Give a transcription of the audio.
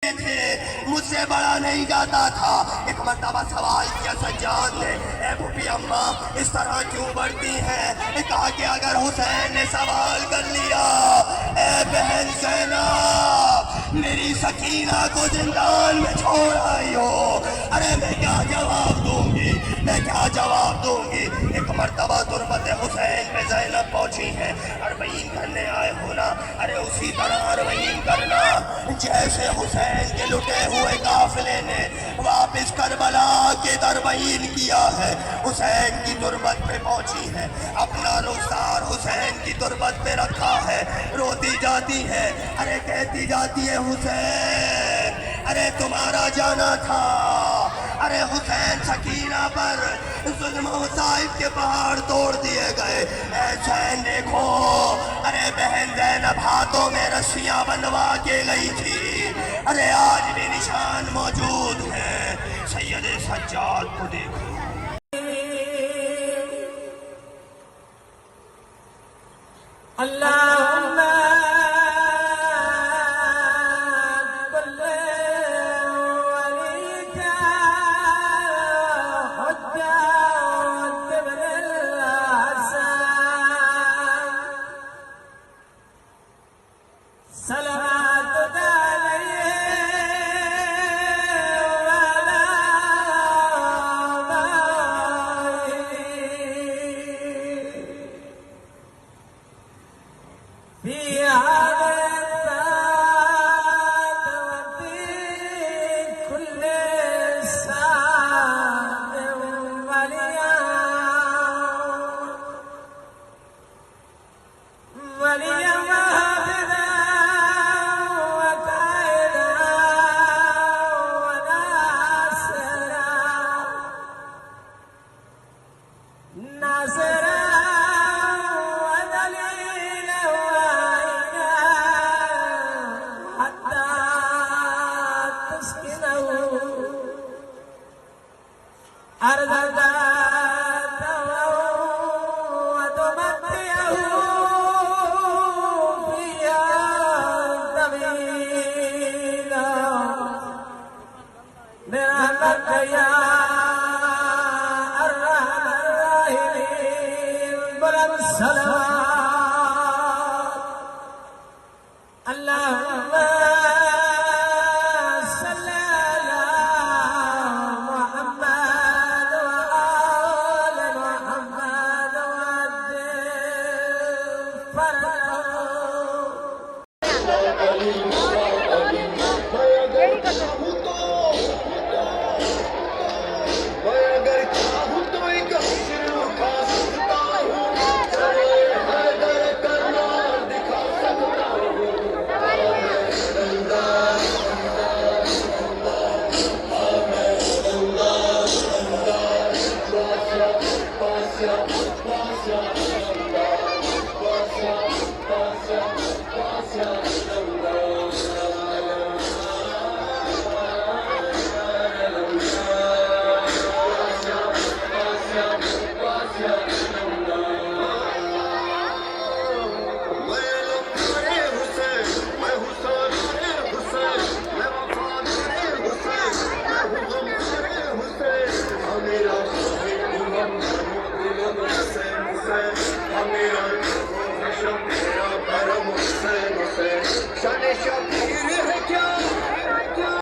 थे, मुझसे बड़ा नहीं जाता था। एक मर्तबा सवाल किया सज्जाद ने, ए भूपी अम्मा इस तरह क्यों बढ़ती हैं? कहा कि अगर हुसैन ने सवाल कर लिया, ए बहन ज़ैनब मेरी सकीना को जिंदान में छोड़ आई हो, अरे मैं क्या जवाब दूंगी, मैं क्या जवाब दूंगी। एक मर्तबा तुरबत हुसैन में ज़ैनब पहुंची है, अरबईन करने आए हो ना, अरे उसी तरह अरबईन करना जैसे हुसैन के लुटे हुए काफिले ने वापिस करबला के दरबईन किया है। हुसैन की तुरबत पे पहुंची है, अपना रुखसार हुसैन की तुरबत पे रखा है, रोती जाती है, अरे कहती जाती है हुसैन अरे तुम्हारा जाना था, अरे हुसैन सकीना पर जुल्म मसाइब के पहाड़ तोड़ दिए गए। हुसैन देखो, अरे बहन ज़ैनब हाथों में रस्सियां बनवा के गई थी, अरे आज भी निशान मौजूद है। सैयद सज्जाद को देखो। अल्लाहुम्मा सलाम